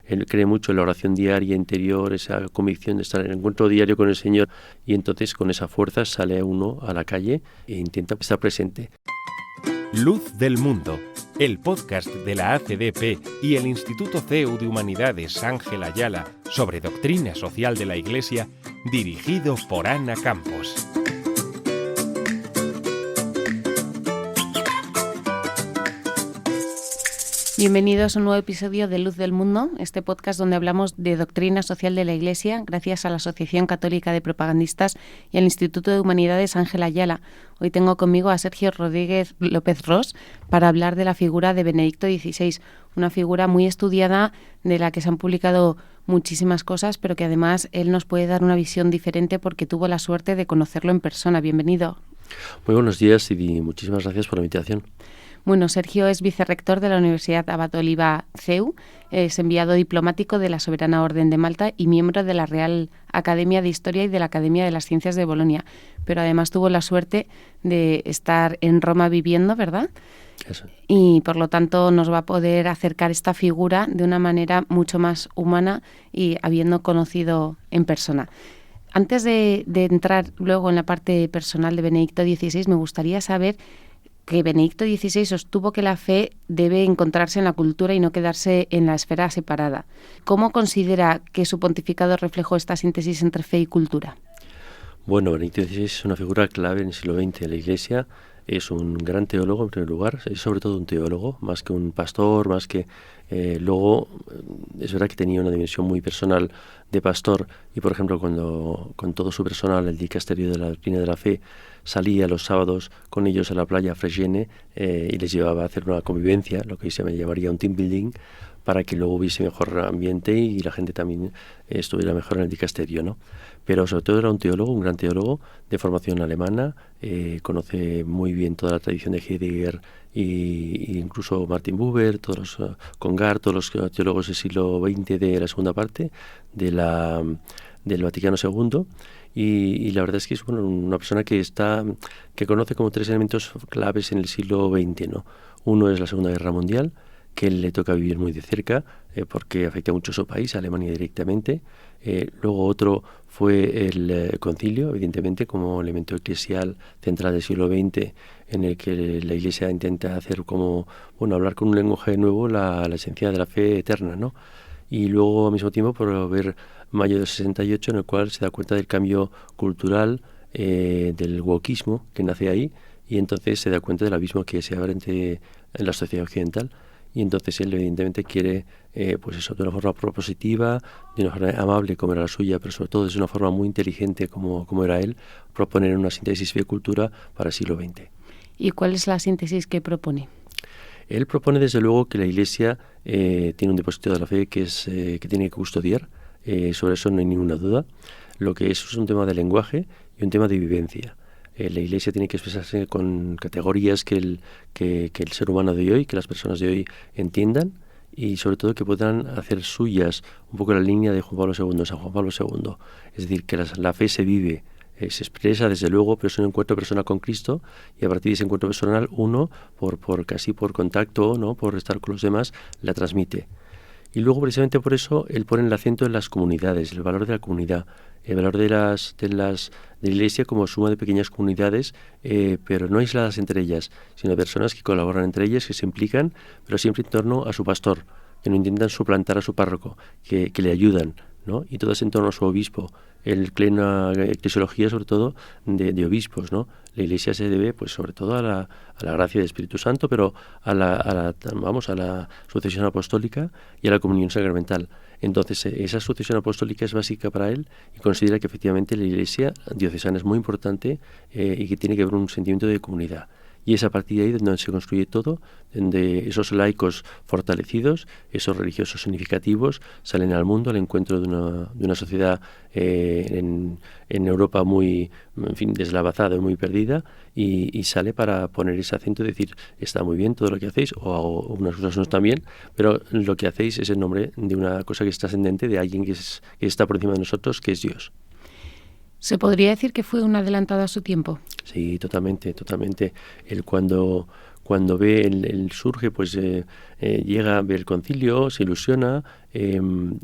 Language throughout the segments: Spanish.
Él cree mucho en la oración diaria interior, esa convicción de estar en el encuentro diario con el Señor, y entonces con esa fuerza sale uno a la calle e intenta estar presente. Luz del Mundo, el podcast de la ACDP y el Instituto CEU de Humanidades Ángel Ayala sobre doctrina social de la Iglesia, dirigido por Ana Campos. Bienvenidos a un nuevo episodio de Luz del Mundo, este podcast donde hablamos de doctrina social de la Iglesia gracias a la Asociación Católica de Propagandistas y al Instituto de Humanidades Ángel Ayala. Hoy tengo conmigo a Sergio Rodríguez López Ros para hablar de la figura de Benedicto XVI, una figura muy estudiada de la que se han publicado muchísimas cosas, pero que además él nos puede dar una visión diferente porque tuvo la suerte de conocerlo en persona. Bienvenido. Muy buenos días y muchísimas gracias por la invitación. Bueno, Sergio es vicerrector de la Universidad Abad Oliba CEU, es enviado diplomático de la Soberana Orden de Malta y miembro de la Real Academia de Historia y de la Academia de las Ciencias de Bolonia, pero además tuvo la suerte de estar en Roma viviendo, ¿verdad? Eso. Y por lo tanto nos va a poder acercar esta figura de una manera mucho más humana y habiendo conocido en persona. Antes de entrar luego en la parte personal de Benedicto XVI, me gustaría saber que Benedicto XVI sostuvo que la fe debe encontrarse en la cultura y no quedarse en la esfera separada. ¿Cómo considera que su pontificado reflejó esta síntesis entre fe y cultura? Bueno, Benedicto XVI es una figura clave en el siglo XX de la Iglesia. Es un gran teólogo, en primer lugar, es sobre todo un teólogo, más que un pastor, más que... luego, es verdad que tenía una dimensión muy personal de pastor y, por ejemplo, cuando con todo su personal, el dicasterio de la doctrina de la fe, salía los sábados con ellos a la playa Fregene y les llevaba a hacer una convivencia, lo que se llamaría un team building, para que luego hubiese mejor ambiente y la gente también estuviera mejor en el dicasterio, ¿no? Pero sobre todo era un teólogo, un gran teólogo de formación alemana, conoce muy bien toda la tradición de Heidegger y incluso Martin Buber, todos los Congar, todos los teólogos del siglo XX de la segunda parte del Vaticano II. Y la verdad es que es una persona que conoce como tres elementos claves en el siglo XX, ¿no? Uno es la Segunda Guerra Mundial, que le toca vivir muy de cerca porque afecta mucho a su país, a Alemania directamente. Luego otro fue el concilio, evidentemente, como elemento eclesial central del siglo XX, en el que la Iglesia intenta hacer hablar con un lenguaje nuevo la esencia de la fe eterna, ¿no? Y luego, al mismo tiempo, por ver mayo del 68, en el cual se da cuenta del cambio cultural, del wokismo que nace ahí, y entonces se da cuenta del abismo que se abre en la sociedad occidental. Y entonces él evidentemente quiere, de una forma propositiva, de una forma amable como era la suya, pero sobre todo de una forma muy inteligente como era él, proponer una síntesis fe-cultura para el siglo XX. ¿Y cuál es la síntesis que propone? Él propone desde luego que la Iglesia tiene un depósito de la fe que tiene que custodiar, sobre eso no hay ninguna duda. Lo que es un tema de lenguaje y un tema de vivencia. La Iglesia tiene que expresarse con categorías que el ser humano de hoy, que las personas de hoy entiendan y sobre todo que puedan hacer suyas un poco la línea de San Juan Pablo II. Es decir, que la fe se vive, se expresa desde luego, pero es un encuentro personal con Cristo y a partir de ese encuentro personal uno, casi por contacto, ¿no? Por estar con los demás, la transmite. Y luego precisamente por eso él pone el acento en las comunidades, el valor de la comunidad, el valor de la Iglesia como suma de pequeñas comunidades, pero no aisladas entre ellas, sino personas que colaboran entre ellas, que se implican, pero siempre en torno a su pastor, que no intentan suplantar a su párroco, que le ayudan, ¿no? Y todas en torno a su obispo. Él cree una eclesiología sobre todo de obispos, ¿no? La Iglesia se debe pues sobre todo a la gracia del Espíritu Santo, pero a la sucesión apostólica y a la comunión sacramental. Entonces esa sucesión apostólica es básica para él y considera que efectivamente la Iglesia diocesana es muy importante y que tiene que haber un sentimiento de comunidad. Y es a partir de ahí donde se construye todo, donde esos laicos fortalecidos, esos religiosos significativos, salen al mundo al encuentro de una sociedad en Europa muy, deslavazada y muy perdida, y sale para poner ese acento y decir, está muy bien todo lo que hacéis, o unas cosas no están bien, pero lo que hacéis es en nombre de una cosa que es trascendente, de alguien que está por encima de nosotros, que es Dios. ¿Se podría decir que fue un adelantado a su tiempo? Sí, totalmente. Él cuando cuando ve el surge, pues llega a ver el concilio, se ilusiona,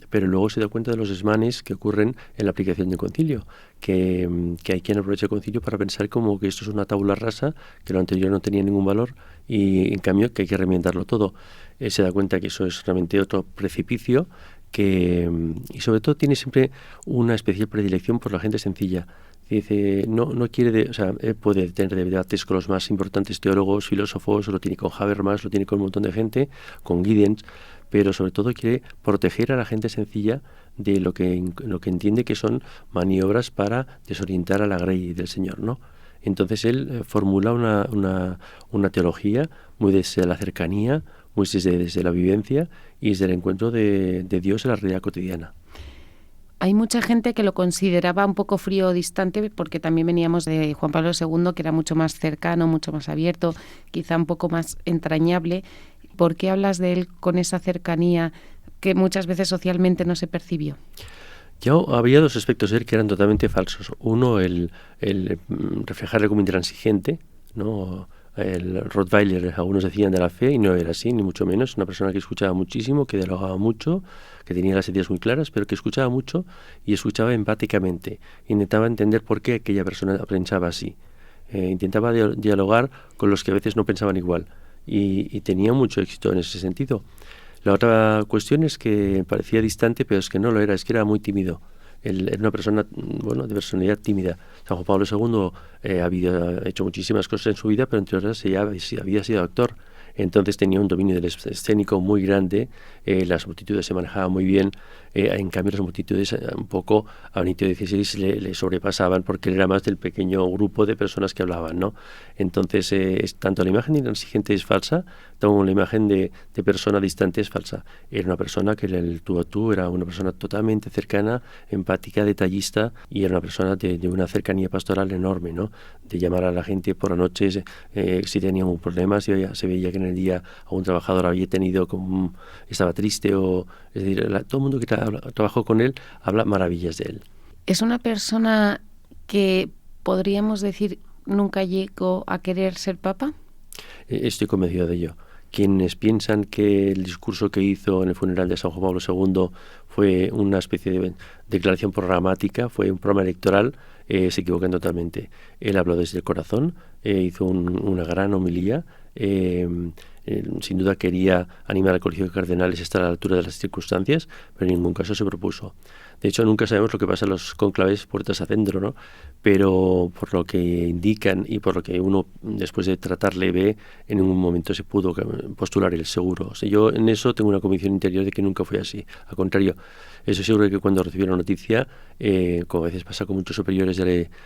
pero luego se da cuenta de los desmanes que ocurren en la aplicación del concilio, que hay quien aprovecha el concilio para pensar como que esto es una tabula rasa, que lo anterior no tenía ningún valor, y en cambio que hay que reinventarlo todo. Se da cuenta que eso es realmente otro precipicio, y sobre todo tiene siempre una especial predilección por la gente sencilla. Dice, no quiere, él puede tener debates con los más importantes teólogos, filósofos, lo tiene con Habermas, lo tiene con un montón de gente, con Giddens, pero sobre todo quiere proteger a la gente sencilla de lo que entiende que son maniobras para desorientar a la grey del Señor, ¿no? Entonces él formula una teología muy desde la cercanía, muy desde la vivencia y desde el encuentro de Dios en la realidad cotidiana. Hay mucha gente que lo consideraba un poco frío o distante porque también veníamos de Juan Pablo II, que era mucho más cercano, mucho más abierto, quizá un poco más entrañable. ¿Por qué hablas de él con esa cercanía que muchas veces socialmente no se percibió? Ya había dos aspectos de él que eran totalmente falsos. Uno, el reflejarle como intransigente, ¿no? El Rottweiler, algunos decían de la fe, y no era así, ni mucho menos. Una persona que escuchaba muchísimo, que dialogaba mucho, que tenía las ideas muy claras, pero que escuchaba mucho y escuchaba empáticamente. Intentaba entender por qué aquella persona pensaba así. Intentaba dialogar con los que a veces no pensaban igual, y tenía mucho éxito en ese sentido. La otra cuestión es que parecía distante, pero es que no lo era, es que era muy tímido. Él era una persona, de personalidad tímida. San Juan Pablo II había hecho muchísimas cosas en su vida, pero entre otras había sido actor. Entonces tenía un dominio del escénico muy grande, las multitudes se manejaban muy bien, en cambio las multitudes un poco a Benito XVI le sobrepasaban porque él era más del pequeño grupo de personas que hablaban, ¿no? Entonces tanto la imagen intransigente es falsa, como la imagen de persona distante es falsa. Era una persona que el tú a tú era una persona totalmente cercana, empática, detallista, y era una persona de una cercanía pastoral enorme, ¿no? De llamar a la gente por la noche si tenían un problema, se veía que en el día a un trabajador había tenido estaba triste, es decir, todo el mundo que trabajó con él habla maravillas de él. Es una persona que podríamos decir nunca llegó a querer ser papa. Estoy convencido de ello. Quienes piensan que el discurso que hizo en el funeral de San Juan Pablo II fue una especie de declaración programática, fue un programa electoral, se equivocan totalmente. Él habló desde el corazón, hizo una gran homilía, sin duda quería animar al Colegio de Cardenales a estar a la altura de las circunstancias, pero en ningún caso se propuso. De hecho, nunca sabemos lo que pasa en los conclaves puertas adentro, ¿no? Pero por lo que indican y por lo que uno después de tratarle ve, en ningún momento se pudo postular el seguro. O sea, yo en eso tengo una convicción interior de que nunca fue así. Al contrario, estoy seguro de que cuando recibió la noticia, como a veces pasa con muchos superiores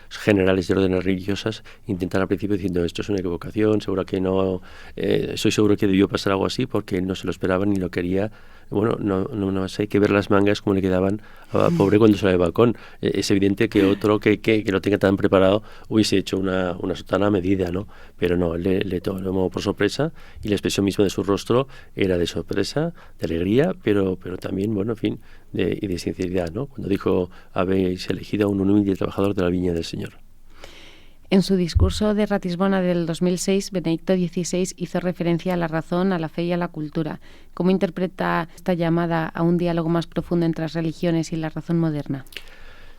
generales de órdenes religiosas, intentan al principio diciendo esto es una equivocación, seguro que no, estoy seguro que debió pasar algo así porque él no se lo esperaba ni lo quería. Bueno, no hay que ver las mangas como le quedaban a pobre cuando sale del balcón. Es evidente que otro que lo tenga tan preparado hubiese hecho una sotana medida, ¿no? Pero no, le tomó por sorpresa, y la expresión misma de su rostro era de sorpresa, de alegría, pero también, bueno, en fin, y de sinceridad, ¿no? Cuando dijo, habéis elegido a un humilde trabajador de la viña del Señor. En su discurso de Ratisbona del 2006, Benedicto XVI hizo referencia a la razón, a la fe y a la cultura. ¿Cómo interpreta esta llamada a un diálogo más profundo entre las religiones y la razón moderna?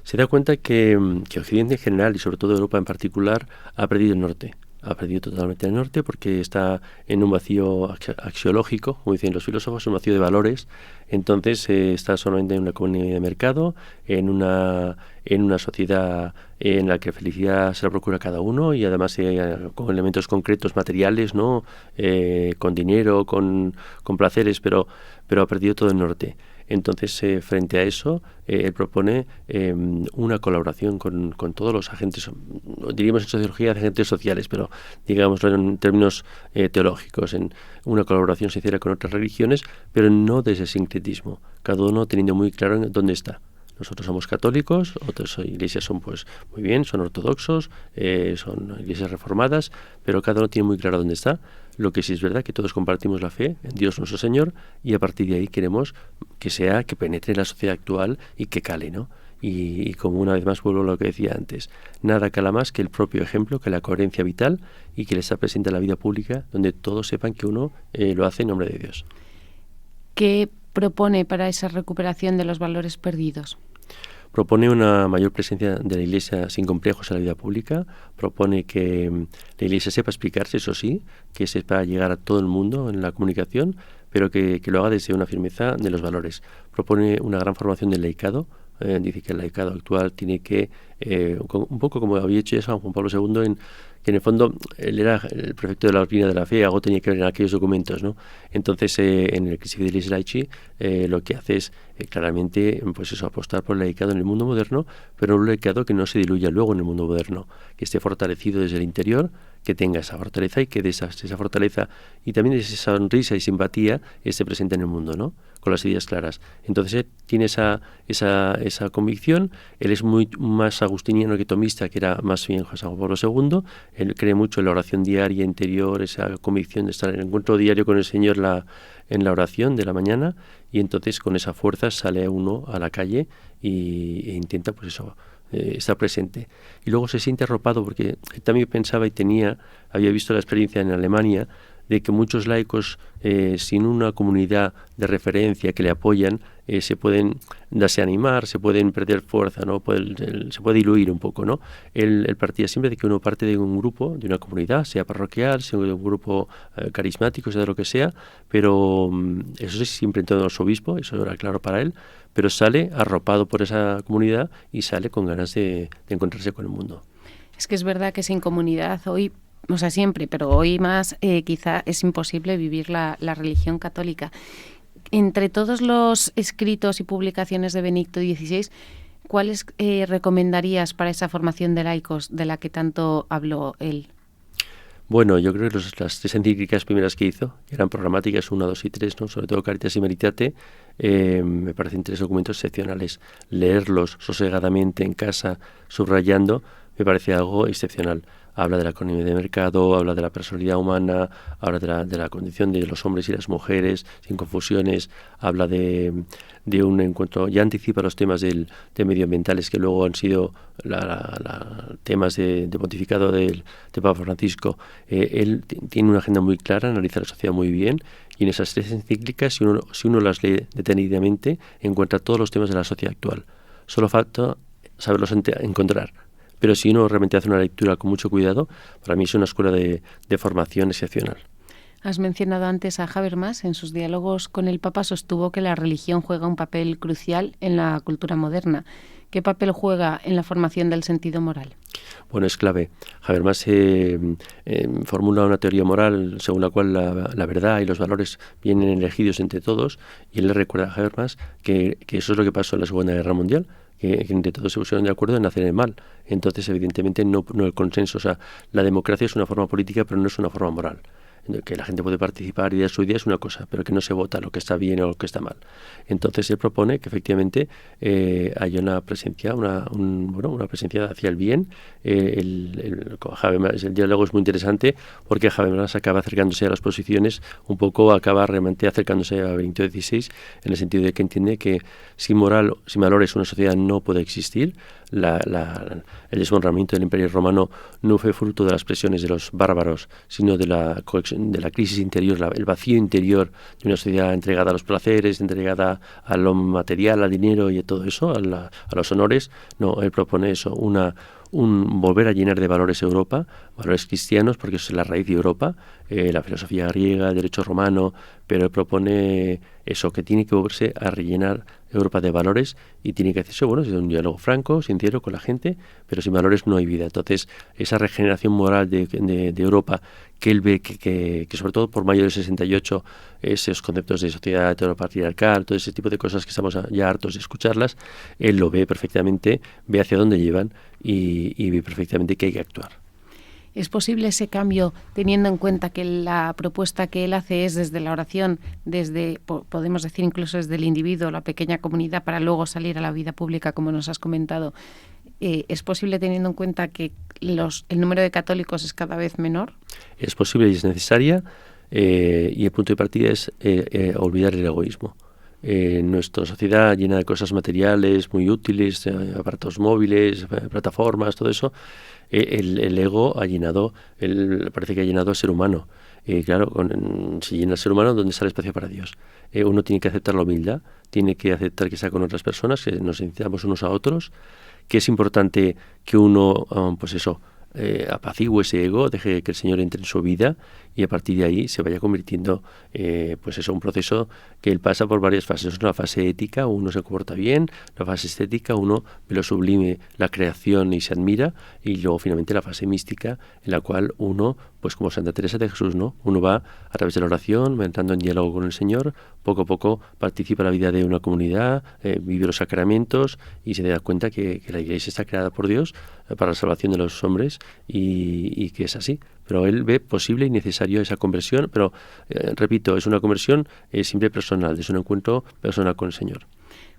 Se da cuenta que Occidente en general y sobre todo Europa en particular ha perdido el norte. Ha perdido totalmente el norte porque está en un vacío axiológico, como dicen los filósofos, un vacío de valores. Entonces está solamente en una economía de mercado, en una sociedad en la que felicidad se la procura cada uno, y además con elementos concretos, materiales, ¿no? Con dinero, con placeres, pero ha perdido todo el norte. Entonces, frente a eso, él propone una colaboración con todos los agentes, diríamos en sociología de agentes sociales, pero digámoslo en términos teológicos, en una colaboración sincera con otras religiones, pero no desde el sincretismo, cada uno teniendo muy claro en dónde está. Nosotros somos católicos, otras iglesias son pues muy bien, son ortodoxos, son iglesias reformadas, pero cada uno tiene muy claro dónde está. Lo que sí es verdad que todos compartimos la fe en Dios nuestro Señor, y a partir de ahí queremos que penetre en la sociedad actual y que cale, ¿no? y como una vez más vuelvo a lo que decía antes, nada cala más que el propio ejemplo, que la coherencia vital y que le está presente en la vida pública, donde todos sepan que uno lo hace en nombre de Dios. ¿Qué propone para esa recuperación de los valores perdidos? Propone una mayor presencia de la Iglesia sin complejos en la vida pública, propone que la Iglesia sepa explicarse, eso sí, que sepa llegar a todo el mundo en la comunicación, pero que lo haga desde una firmeza de los valores. Propone una gran formación del laicado. Dice que el laicado actual tiene que, un poco como había hecho ya San Juan Pablo II, que en el fondo él era el prefecto de la doctrina de la fe, algo tenía que ver en aquellos documentos, ¿no? Entonces, en el Crisi Fidelis Laici, lo que hace es claramente, pues eso, apostar por el laicado en el mundo moderno, pero un laicado que no se diluya luego en el mundo moderno, que esté fortalecido desde el interior, que tenga esa fortaleza y que de esa fortaleza y también de esa sonrisa y simpatía esté presente en el mundo, ¿no? Con las ideas claras. Entonces él tiene esa convicción. Él es muy más agustiniano que tomista, que era más bien San Juan Pablo II. Él cree mucho en la oración diaria interior, esa convicción de estar en el encuentro diario con el Señor en la oración de la mañana, y entonces con esa fuerza sale uno a la calle e intenta, pues eso, estar presente. Y luego se siente arropado, porque él también pensaba había visto la experiencia en Alemania de que muchos laicos sin una comunidad de referencia que le apoyan se pueden darse a animar, se pueden perder fuerza, ¿no? Se puede diluir un poco, ¿no? Él partía siempre de que uno parte de un grupo, de una comunidad, sea parroquial, sea de un grupo carismático, sea de lo que sea, pero eso sí, siempre en torno al obispo, eso era claro para él, pero sale arropado por esa comunidad y sale con ganas de encontrarse con el mundo. Es que es verdad que sin comunidad hoy, o sea, siempre, pero hoy más quizá es imposible vivir la religión católica. Entre todos los escritos y publicaciones de Benedicto XVI, ¿cuáles recomendarías para esa formación de laicos de la que tanto habló él? Bueno, yo creo que las 3 encíclicas primeras que hizo, que eran programáticas 1, 2 y 3, ¿no? Sobre todo Caritas y Veritate, me parecen 3 documentos excepcionales. Leerlos sosegadamente en casa, subrayando, me parece algo excepcional. Habla de la economía de mercado, habla de la personalidad humana, habla de la condición de los hombres y las mujeres, sin confusiones, habla de un encuentro, ya anticipa los temas de medioambientales que luego han sido temas de pontificado de Papa Francisco. Él tiene una agenda muy clara, analiza la sociedad muy bien, y en esas 3 encíclicas, si uno las lee detenidamente, encuentra todos los temas de la sociedad actual. Solo falta saberlos encontrar. Pero si uno realmente hace una lectura con mucho cuidado, para mí es una escuela de formación excepcional. Has mencionado antes a Habermas. En sus diálogos con el Papa sostuvo que la religión juega un papel crucial en la cultura moderna. ¿Qué papel juega en la formación del sentido moral? Bueno, es clave. Habermas formula una teoría moral según la cual la verdad y los valores vienen elegidos entre todos, y él le recuerda a Habermas que eso es lo que pasó en la Segunda Guerra Mundial, que entre todos se pusieron de acuerdo en hacer el mal. Entonces, evidentemente, no el consenso. O sea, la democracia es una forma política, pero no es una forma moral. Que la gente puede participar y dar su idea es una cosa, pero que no se vota lo que está bien o lo que está mal. Entonces él propone que efectivamente haya una presencia, una presencia hacia el bien. El diálogo es muy interesante porque Habermas acaba acercándose a las posiciones, un poco acaba realmente acercándose a Benedicto XVI, en el sentido de que entiende que sin valores una sociedad no puede existir. El desmoronamiento del Imperio Romano no fue fruto de las presiones de los bárbaros, sino de la crisis interior, el vacío interior de una sociedad entregada a los placeres, entregada a lo material, al dinero y a todo eso, a los honores. No, él propone eso, un volver a llenar de valores Europa, valores cristianos, porque eso es la raíz de Europa, la filosofía griega, el derecho romano, pero él propone eso, que tiene que volverse a rellenar Europa de valores, y tiene que hacerse, desde un diálogo franco, sincero con la gente, pero sin valores no hay vida. Entonces, esa regeneración moral de Europa, que él ve que sobre todo por mayo del 68, esos conceptos de sociedad heteropatriarcal, todo ese tipo de cosas que estamos ya hartos de escucharlas, él lo ve perfectamente, ve hacia dónde llevan y ve perfectamente que hay que actuar. ¿Es posible ese cambio teniendo en cuenta que la propuesta que él hace es desde la oración, podemos decir incluso desde el individuo, la pequeña comunidad, para luego salir a la vida pública, como nos has comentado? ¿Es posible teniendo en cuenta que el número de católicos es cada vez menor? Es posible y es necesaria, y el punto de partida es olvidar el egoísmo. nuestra sociedad llena de cosas materiales muy útiles, aparatos móviles, plataformas, todo eso, el ego parece que ha llenado al ser humano. Claro, si llena el ser humano, ¿dónde está el espacio para Dios? Uno tiene que aceptar la humildad, tiene que aceptar que está con otras personas, que nos necesitamos unos a otros, que es importante que uno, apacigüe ese ego, deje que el Señor entre en su vida y a partir de ahí se vaya convirtiendo un proceso que él pasa por varias fases. Una fase ética, uno se comporta bien; la fase estética, uno ve lo sublime, la creación y se admira; y luego finalmente la fase mística, en la cual uno, pues como Santa Teresa de Jesús, ¿no? Uno va a través de la oración, va entrando en diálogo con el Señor, poco a poco participa en la vida de una comunidad, vive los sacramentos y se da cuenta que la Iglesia está creada por Dios para la salvación de los hombres y que es así. Pero él ve posible y necesario esa conversión, pero repito, es una conversión siempre personal, es un encuentro personal con el Señor.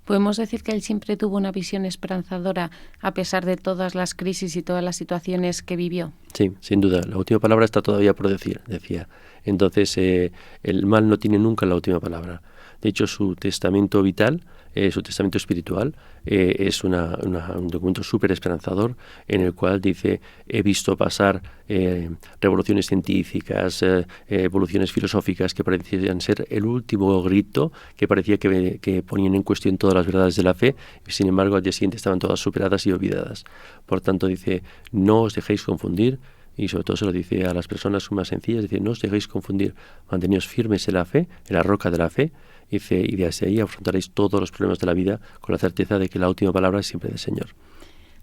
¿Podemos decir que él siempre tuvo una visión esperanzadora a pesar de todas las crisis y todas las situaciones que vivió? Sí, sin duda. La última palabra está todavía por decir, decía. Entonces, el mal no tiene nunca la última palabra. De hecho, su testamento vital, su testamento espiritual, es un documento súper esperanzador en el cual dice: he visto pasar revoluciones científicas, evoluciones filosóficas que parecían ser el último grito, que parecía que ponían en cuestión todas las verdades de la fe, y sin embargo al día siguiente estaban todas superadas y olvidadas. Por tanto, dice: no os dejéis confundir. Y sobre todo se lo dice a las personas más sencillas, dice: no os dejéis confundir, manteneos firmes en la fe, en la roca de la fe, dice, y desde ahí afrontaréis todos los problemas de la vida con la certeza de que la última palabra es siempre del Señor.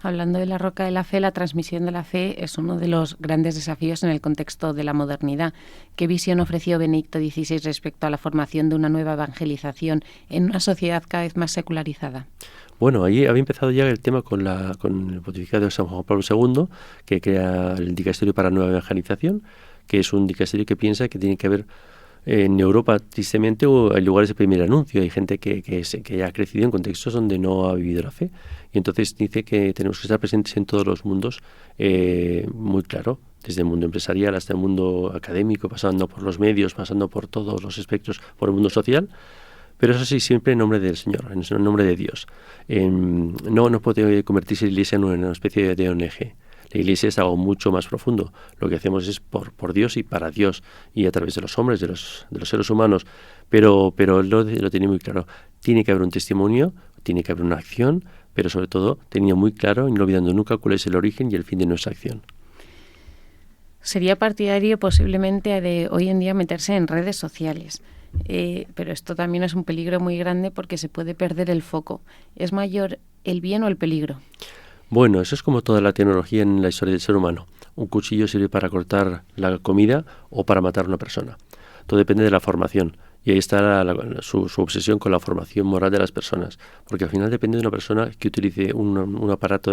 Hablando de la roca de la fe, la transmisión de la fe es uno de los grandes desafíos en el contexto de la modernidad. ¿Qué visión ofreció Benedicto XVI respecto a la formación de una nueva evangelización en una sociedad cada vez más secularizada? Bueno, ahí había empezado ya el tema con el pontificado de San Juan Pablo II, que crea el Dicasterio para la Nueva Evangelización, que es un dicasterio que piensa que tiene que haber en Europa, tristemente, hay lugares de primer anuncio. Hay gente que ha crecido en contextos donde no ha vivido la fe. Y entonces dice que tenemos que estar presentes en todos los mundos, muy claro, desde el mundo empresarial hasta el mundo académico, pasando por los medios, pasando por todos los espectros, por el mundo social. Pero eso sí, siempre en nombre del Señor, en nombre de Dios. No puede convertirse la Iglesia en una especie de ONG. La Iglesia es algo mucho más profundo. Lo que hacemos es por Dios y para Dios, y a través de los hombres, de los seres humanos. Pero él lo tiene muy claro. Tiene que haber un testimonio, tiene que haber una acción, pero sobre todo tenía muy claro, y no olvidando nunca, cuál es el origen y el fin de nuestra acción. Sería partidario posiblemente de hoy en día meterse en redes sociales. Pero esto también es un peligro muy grande porque se puede perder el foco. ¿Es mayor el bien o el peligro? Bueno, eso es como toda la tecnología en la historia del ser humano. Un cuchillo sirve para cortar la comida o para matar a una persona. Todo depende de la formación. Y ahí está su obsesión con la formación moral de las personas. Porque al final depende de una persona que utilice un aparato,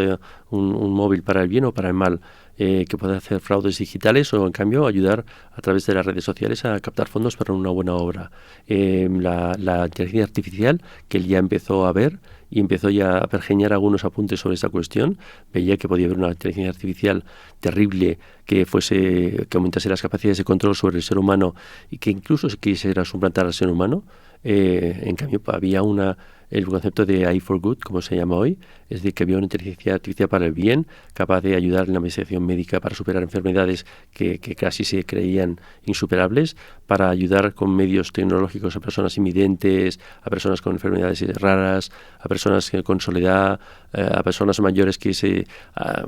un móvil para el bien o para el mal, que pueda hacer fraudes digitales o, en cambio, ayudar a través de las redes sociales a captar fondos para una buena obra. La inteligencia artificial, que él ya empezó a ver y empezó ya a pergeñar algunos apuntes sobre esta cuestión, veía que podía haber una inteligencia artificial terrible que aumentase las capacidades de control sobre el ser humano y que incluso se quisiera suplantar al ser humano. En cambio, había el concepto de AI for Good, como se llama hoy, es decir, que había una inteligencia artificial para el bien, capaz de ayudar en la investigación médica para superar enfermedades que casi se creían insuperables, para ayudar con medios tecnológicos a personas invidentes, a personas con enfermedades raras, a personas con soledad, a personas mayores que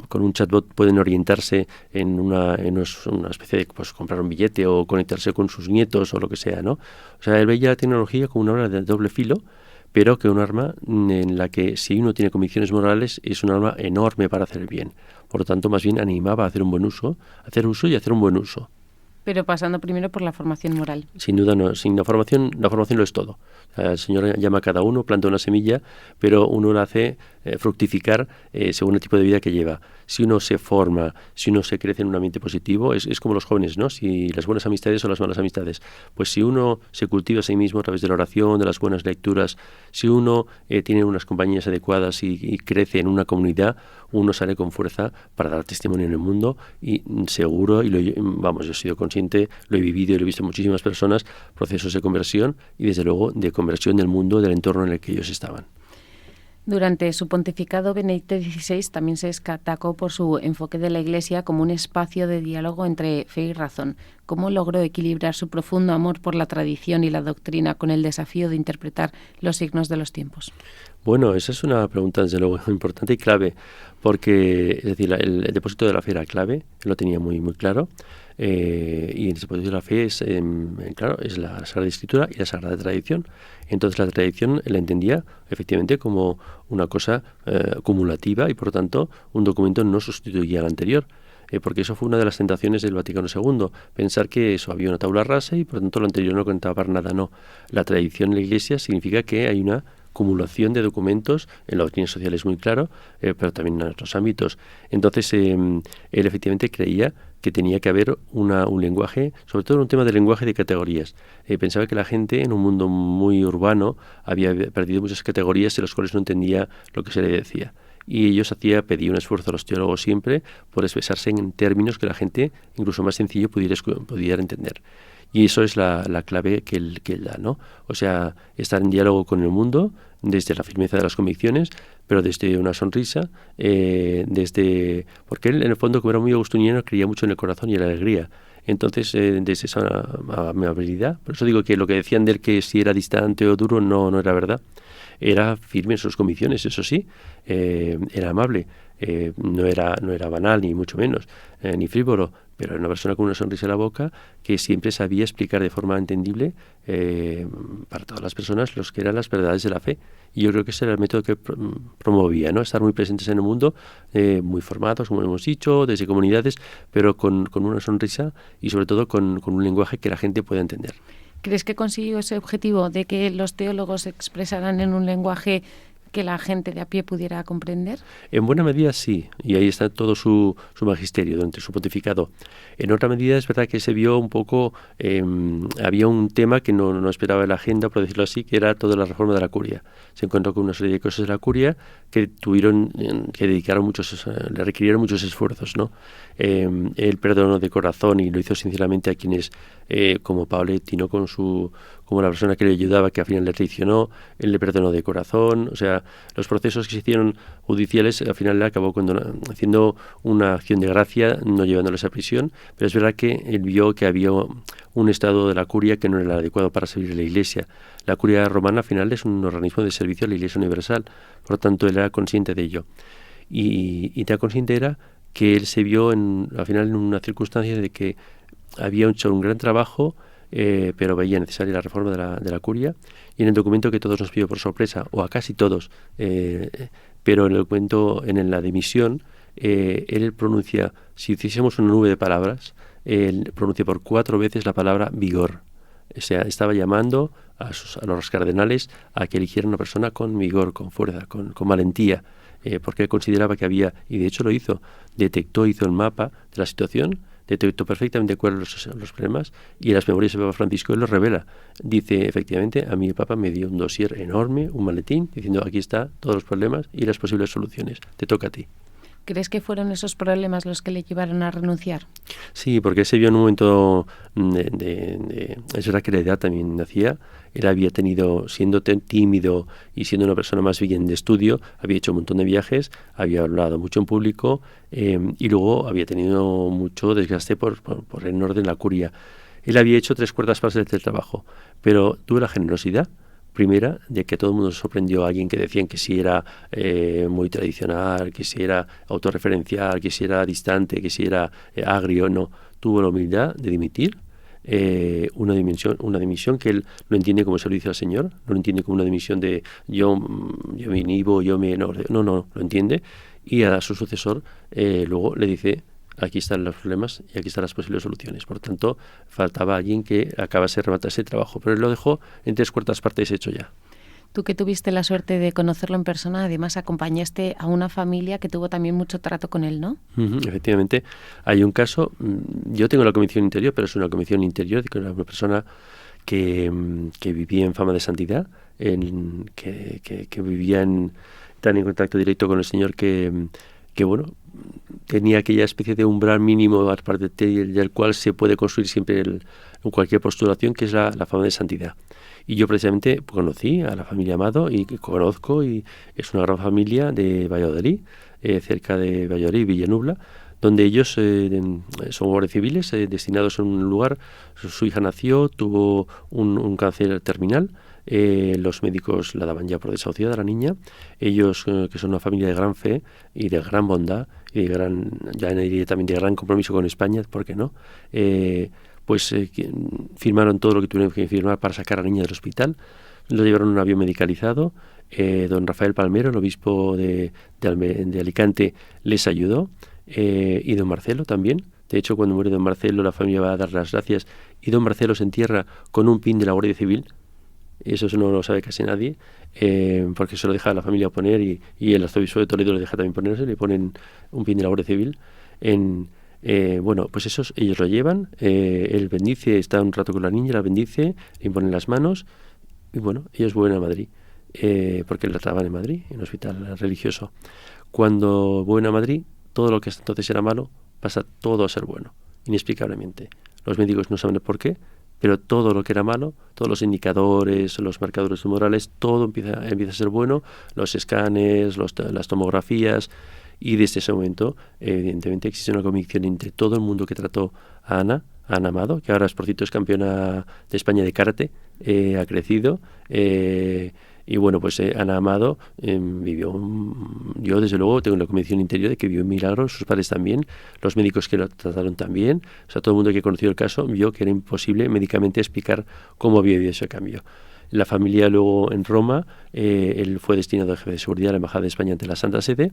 con un chatbot pueden orientarse en una especie de comprar un billete o conectarse con sus nietos o lo que sea, ¿no? O sea, él veía la tecnología como una arma de doble filo, pero que un arma en la que, si uno tiene convicciones morales, es un arma enorme para hacer el bien. Por lo tanto, más bien animaba a hacer un buen uso, hacer uso y hacer un buen uso. Pero pasando primero por la formación moral. Sin duda no. Sin la formación lo es todo. El Señor llama a cada uno, planta una semilla, pero uno la hace fructificar según el tipo de vida que lleva. Si uno se forma, si uno se crece en un ambiente positivo, es como los jóvenes, ¿no? Si las buenas amistades o las malas amistades. Pues si uno se cultiva a sí mismo a través de la oración, de las buenas lecturas, si uno tiene unas compañías adecuadas y crece en una comunidad, uno sale con fuerza para dar testimonio en el mundo y seguro, yo he sido consciente, lo he vivido y lo he visto en muchísimas personas, procesos de conversión y desde luego de conversión del mundo, del entorno en el que ellos estaban. Durante su pontificado, Benedicto XVI también se destacó por su enfoque de la Iglesia como un espacio de diálogo entre fe y razón. ¿Cómo logró equilibrar su profundo amor por la tradición y la doctrina con el desafío de interpretar los signos de los tiempos? Bueno, esa es una pregunta desde luego importante y clave, porque es decir, el depósito de la fe era clave, él lo tenía muy claro, y el depósito de la fe es, claro, es la Sagrada Escritura y la Sagrada Tradición. Entonces la tradición la entendía efectivamente como una cosa acumulativa y por lo tanto un documento no sustituía al anterior. Porque eso fue una de las tentaciones del Vaticano II, pensar que eso había una tabla rasa y por lo tanto lo anterior no contaba para nada. No, la tradición en la Iglesia significa que hay una acumulación de documentos, en la doctrina social es muy claro, pero también en otros ámbitos. Entonces él efectivamente creía que tenía que haber un lenguaje, sobre todo un tema de lenguaje de categorías. Pensaba que la gente en un mundo muy urbano había perdido muchas categorías en las cuales no entendía lo que se le decía. Y ellos pedía un esfuerzo a los teólogos siempre por expresarse en términos que la gente, incluso más sencillo, pudiera entender. Y eso es la clave que él da, ¿no? O sea, estar en diálogo con el mundo desde la firmeza de las convicciones, pero desde una sonrisa, porque él, en el fondo, como era muy agustiniano, creía mucho en el corazón y en la alegría. Entonces, desde esa amabilidad, por eso digo que lo que decían de él, que si era distante o duro, no era verdad. Era firme en sus convicciones, eso sí, era amable, no era banal, ni mucho menos, ni frívolo, pero era una persona con una sonrisa en la boca que siempre sabía explicar de forma entendible para todas las personas los que eran las verdades de la fe. Y yo creo que ese era el método que promovía, ¿no? Estar muy presentes en el mundo, muy formados, como hemos dicho, desde comunidades, pero con una sonrisa y sobre todo con un lenguaje que la gente pueda entender. ¿Crees que consiguió ese objetivo de que los teólogos se expresaran en un lenguaje que la gente de a pie pudiera comprender? En buena medida sí, y ahí está todo su magisterio durante su pontificado. En otra medida es verdad que se vio un poco, había un tema que no esperaba en la agenda, por decirlo así, que era toda la reforma de la curia. Se encontró con una serie de cosas de la curia que le requirieron muchos esfuerzos, ¿no? Él perdonó de corazón y lo hizo sinceramente a quienes, como Paoletti, ¿no? Como la persona que le ayudaba, que al final le traicionó, él le perdonó de corazón. O sea, los procesos que se hicieron judiciales, al final le acabó haciendo una acción de gracia, no llevándoles a prisión, pero es verdad que él vio que había un estado de la curia que no era el adecuado para servir a la Iglesia. La curia romana al final es un organismo de servicio a la Iglesia universal, por lo tanto él era consciente de ello. Y tan consciente era que él se vio al final en una circunstancia de que había hecho un gran trabajo, pero veía necesaria la reforma de la curia, y en el documento que todos nos pidió por sorpresa, o a casi todos, pero en el documento, en la dimisión, él pronuncia, si hiciésemos una nube de palabras, él pronuncia por 4 veces la palabra vigor. O sea, estaba llamando a los cardenales a que eligieran una persona con vigor, con fuerza, con valentía, porque él consideraba que había, y de hecho lo hizo, hizo el mapa de la situación, detectó perfectamente cuáles son los problemas, y en las memorias del Papa Francisco él lo revela. Dice, efectivamente, a mí el Papa me dio un dossier enorme, un maletín, diciendo, aquí está todos los problemas y las posibles soluciones, te toca a ti. ¿Crees que fueron esos problemas los que le llevaron a renunciar? Sí, porque él se vio en un momento es verdad que la edad también nacía. Él había tenido, siendo tímido y siendo una persona más bien de estudio, había hecho un montón de viajes, había hablado mucho en público, y luego había tenido mucho desgaste por en orden la curia. Él había hecho 3/4 partes del trabajo, pero tuvo la generosidad primera, de que todo el mundo se sorprendió a alguien que decían que si era muy tradicional, que si era autorreferencial, que si era distante, que si era agrio. No, tuvo la humildad de dimitir, una dimisión que él lo entiende como servicio al Señor, no lo entiende como una dimisión de yo me inhibo, no, lo entiende, y a su sucesor luego le dice, aquí están los problemas y aquí están las posibles soluciones. Por tanto, faltaba alguien que acabase de rematar ese trabajo, pero él lo dejó en 3/4 partes hecho ya. Tú que tuviste la suerte de conocerlo en persona, además acompañaste a una familia que tuvo también mucho trato con él, ¿no? Efectivamente, hay un caso, yo tengo la convicción interior, pero es una convicción interior de que era una persona que vivía en fama de santidad, que vivía tan en contacto directo con el Señor que bueno, tenía aquella especie de umbral mínimo a partir del cual se puede construir siempre en cualquier postulación, que es la fama de santidad. Y yo precisamente conocí a la familia Amado y conozco, y es una gran familia de Valladolid, cerca de Valladolid, Villanubla, donde ellos son guardias civiles destinados a un lugar. Su hija nació, tuvo un cáncer terminal. Los médicos la daban ya por desahuciada, la niña. Ellos, que son una familia de gran fe y de gran bondad y ya diría también de gran compromiso con España, ¿por qué no? Firmaron todo lo que tuvieron que firmar para sacar a la niña del hospital. Lo llevaron en un avión medicalizado. Don Rafael Palmero, el obispo de Alicante, les ayudó. Y don Marcelo también. De hecho, cuando muere don Marcelo, la familia va a dar las gracias y don Marcelo se entierra con un pin de la Guardia Civil. Eso no lo sabe casi nadie, porque se lo deja a la familia poner, y el arzobispo de Toledo le deja también ponerse, le ponen un pin de la Guardia Civil. Pues ellos lo llevan, él bendice, está un rato con la niña, la bendice, le imponen las manos, y bueno, ellos vuelven a Madrid, porque la trataban en Madrid, en un hospital religioso. Cuando vuelven a Madrid, todo lo que hasta entonces era malo pasa todo a ser bueno, inexplicablemente. Los médicos no saben por qué, pero todo lo que era malo, todos los indicadores, los marcadores tumorales, todo empieza a ser bueno, los escanes, las tomografías, y desde ese momento, evidentemente, existe una convicción entre todo el mundo que trató a Ana Amado, que ahora, por cierto, es campeona de España de karate, ha crecido, y bueno, pues Ana Amado yo desde luego tengo la convicción interior de que vivió un milagro, sus padres también, los médicos que lo trataron también, o sea, todo el mundo que conoció el caso vio que era imposible médicamente explicar cómo había habido ese cambio. La familia luego en Roma, él fue destinado a jefe de seguridad de la Embajada de España ante la Santa Sede,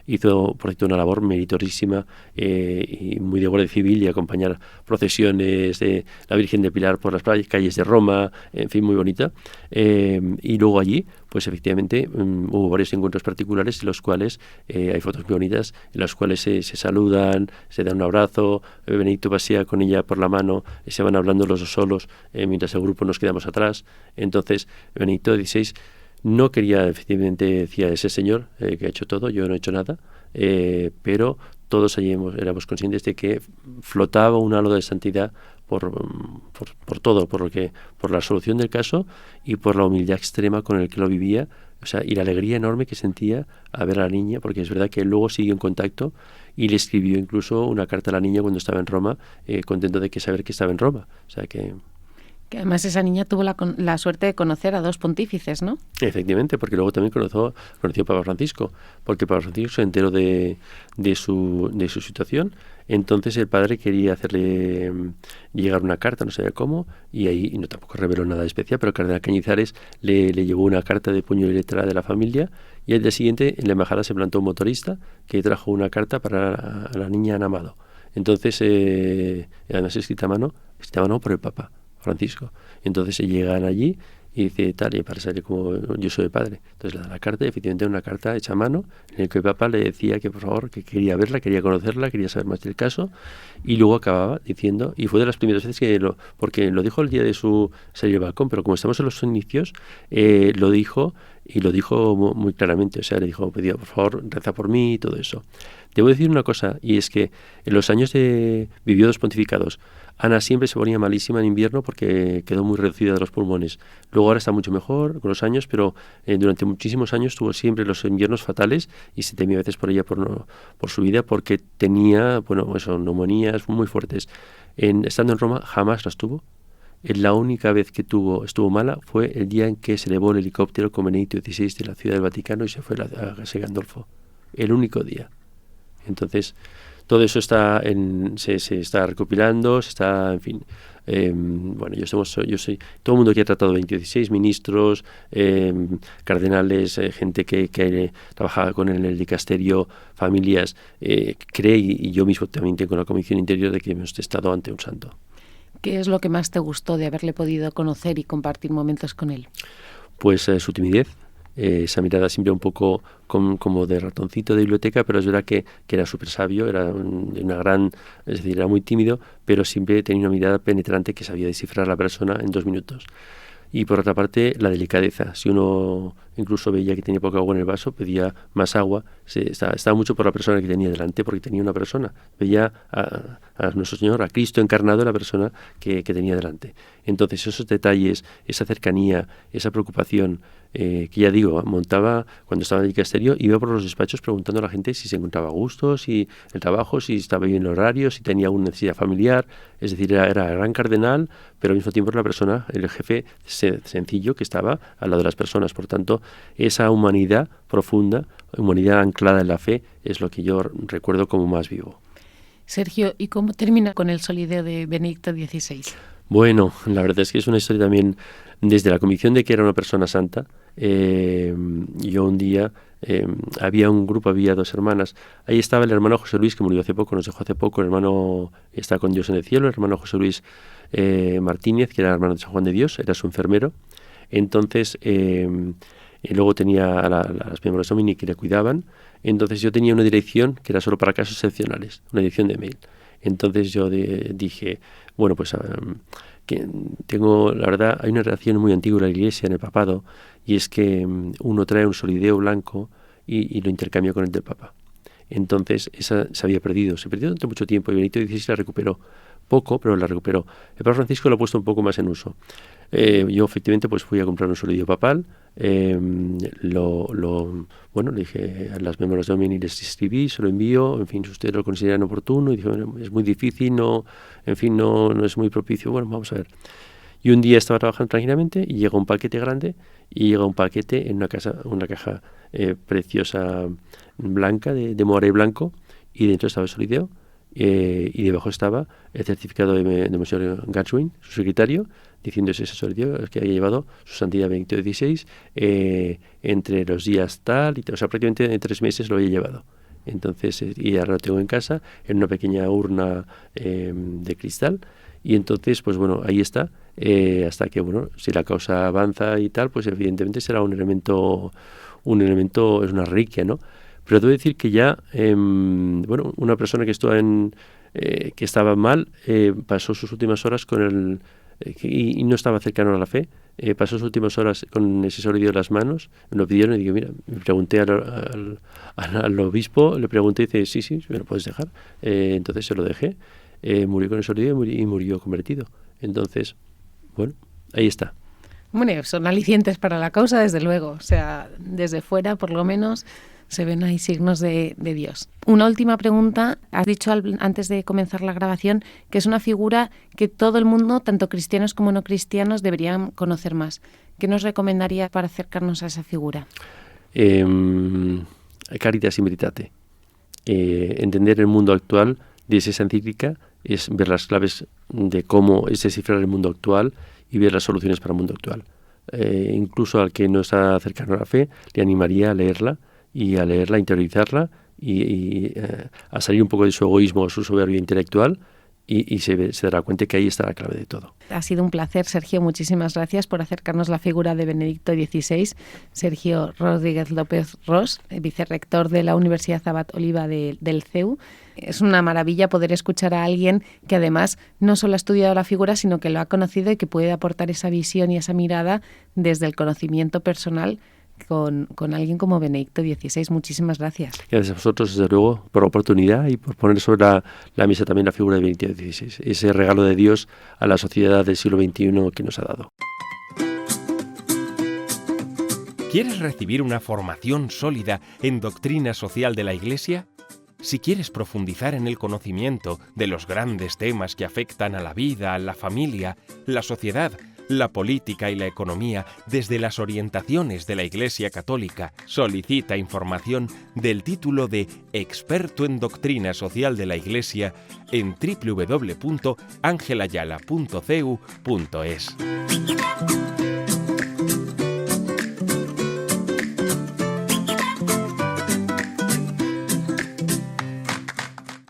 hizo por cierto una labor meritorísima y muy de guardia civil, y acompañar procesiones de la Virgen de Pilar por las calles de Roma, en fin, muy bonita. Y luego allí, pues efectivamente hubo varios encuentros particulares en los cuales hay fotos muy bonitas, en las cuales se saludan, se dan un abrazo, Benedicto pasea con ella por la mano, se van hablando los dos solos, mientras el grupo nos quedamos atrás. Entonces Benedicto XVI no quería, efectivamente, decía, ese señor que ha hecho todo, yo no he hecho nada, pero todos allí éramos conscientes de que flotaba un halo de santidad por todo, por la solución del caso y por la humildad extrema con el que lo vivía, o sea, y la alegría enorme que sentía a ver a la niña, porque es verdad que luego siguió en contacto y le escribió incluso una carta a la niña cuando estaba en Roma, contento de saber que estaba en Roma, o sea que además esa niña tuvo la suerte de conocer a dos pontífices, ¿no? Efectivamente, porque luego también conoció a Papa Francisco, porque Papa Francisco se enteró de su situación. Entonces el padre quería hacerle llegar una carta, no sabía cómo, y ahí no tampoco reveló nada especial, pero el cardenal Cañizares le llevó una carta de puño y letra de la familia, y al día siguiente en la embajada se plantó un motorista que trajo una carta para la niña Ana Amado. Entonces, además escrita a mano por el Papa Francisco. Entonces se llegan allí y dice tal, y para saber como yo soy el padre. Entonces le da la carta, y efectivamente una carta hecha a mano, en la que el Papa le decía que por favor, que quería verla, quería conocerla, quería saber más del caso, y luego acababa diciendo, y fue de las primeras veces porque lo dijo el día de su salida al balcón, pero como estamos en los inicios, lo dijo muy claramente, o sea, le dijo, pedía por favor, reza por mí y todo eso. Debo decir una cosa, y es que en los años vivió dos pontificados. Ana siempre se ponía malísima en invierno porque quedó muy reducida de los pulmones. Luego ahora está mucho mejor con los años, pero durante muchísimos años tuvo siempre los inviernos fatales y se temía a veces por ella, por su vida, porque tenía, neumonías muy fuertes. Estando en Roma jamás las tuvo. La única vez que estuvo mala fue el día en que se elevó el helicóptero con Benedicto XVI de la Ciudad del Vaticano y se fue a Gandolfo. El único día. Entonces, todo eso se está recopilando, en fin. Yo soy todo el mundo que ha tratado 26 ministros, cardenales, gente que trabajaba con él en el dicasterio, familias, cree, y yo mismo también tengo la convicción interior de que hemos estado ante un santo. ¿Qué es lo que más te gustó de haberle podido conocer y compartir momentos con él? pues su timidez, esa mirada siempre un poco como de ratoncito de biblioteca, pero es verdad que era súper sabio, es decir, era muy tímido, pero siempre tenía una mirada penetrante que sabía descifrar a la persona en 2 minutos. Y por otra parte, la delicadeza. Si uno incluso veía que tenía poca agua en el vaso, pedía más agua. Estaba mucho por la persona que tenía delante, porque tenía una persona. Veía a nuestro Señor, a Cristo encarnado en la persona que tenía delante. Entonces, esos detalles, esa cercanía, esa preocupación, que ya digo, montaba cuando estaba en el dicasterio, iba por los despachos preguntando a la gente si se encontraba a gusto, si el trabajo, si estaba bien el horario, si tenía alguna necesidad familiar. Es decir, era gran cardenal, pero al mismo tiempo era la persona, el jefe sencillo que estaba al lado de las personas. Por tanto, esa humanidad profunda, humanidad anclada en la fe, es lo que yo recuerdo como más vivo. Sergio, ¿y cómo termina con el solideo de Benedicto XVI? Bueno, la verdad es que es una historia también desde la convicción de que era una persona santa. Yo un día, había 2 hermanas. Ahí estaba el hermano José Luis, que murió hace poco, nos dejó hace poco. El hermano está con Dios en el cielo, el hermano José Luis Martínez, que era hermano de San Juan de Dios, era su enfermero. Entonces, y luego tenía a las miembros de Domini que le cuidaban. Entonces yo tenía una dirección que era solo para casos excepcionales, una dirección de mail. Entonces yo dije, bueno, pues que tengo, la verdad, hay una relación muy antigua en la Iglesia, en el papado, y es que uno trae un solideo blanco y lo intercambia con el del Papa. Entonces esa se había perdido, durante mucho tiempo, y Benedicto XVI la recuperó. Poco, pero la recuperó. El Papa Francisco lo ha puesto un poco más en uso. Yo efectivamente pues fui a comprar un solideo papal, le dije a las miembros de Domini, les escribí, se lo envío, en fin, si ustedes lo consideran oportuno, y dije, bueno, es muy difícil, no es muy propicio, bueno, vamos a ver. Y un día estaba trabajando tranquilamente y llega un paquete grande, y llega un paquete en una caja preciosa blanca, de moaré blanco, y dentro estaba el solideo, y debajo estaba el certificado de Monsignor Gatschwin, su secretario, diciendo ese solideo que había llevado su santidad Benedicto XVI entre los días tal y tal, o sea, prácticamente en 3 meses lo había llevado. Entonces, y ahora lo tengo en casa, en una pequeña urna de cristal, y entonces, pues bueno, ahí está, hasta que, bueno, si la causa avanza y tal, pues evidentemente será un elemento, es una reliquia, ¿no? Pero debo decir que ya, una persona que estaba mal, pasó sus últimas horas con y no estaba cercano a la fe, pasó sus últimas horas con ese solideo en las manos, me lo pidieron y digo, mira, me pregunté al obispo, le pregunté y dice, sí, me lo puedes dejar. Entonces se lo dejé, murió con el solideo y murió convertido. Entonces, bueno, ahí está. Bueno, son alicientes para la causa, desde luego, o sea, desde fuera por lo menos se ven ahí signos de Dios. Una última pregunta. Has dicho antes de comenzar la grabación que es una figura que todo el mundo, tanto cristianos como no cristianos, deberían conocer más. ¿Qué nos recomendaría para acercarnos a esa figura? Caritas in veritate. Entender el mundo actual desde esa encíclica es ver las claves de cómo es descifrar el mundo actual y ver las soluciones para el mundo actual. Incluso al que no está cercano a la fe, le animaría a leerla, interiorizarla y a salir un poco de su egoísmo, su soberbia intelectual y se dará cuenta que ahí está la clave de todo. Ha sido un placer, Sergio. Muchísimas gracias por acercarnos la figura de Benedicto XVI. Sergio Rodríguez López Ros, vicerrector de la Universidad Abad Oliva del CEU. Es una maravilla poder escuchar a alguien que además no solo ha estudiado la figura, sino que lo ha conocido y que puede aportar esa visión y esa mirada desde el conocimiento personal con alguien como Benedicto XVI. Muchísimas gracias. Gracias a vosotros, desde luego, por la oportunidad y por poner sobre la mesa también la figura de Benedicto XVI, ese regalo de Dios a la sociedad del siglo XXI que nos ha dado. ¿Quieres recibir una formación sólida en doctrina social de la Iglesia? Si quieres profundizar en el conocimiento de los grandes temas que afectan a la vida, a la familia, la sociedad, la política y la economía desde las orientaciones de la Iglesia Católica, solicita información del título de Experto en Doctrina Social de la Iglesia en www.angelayala.cu.es.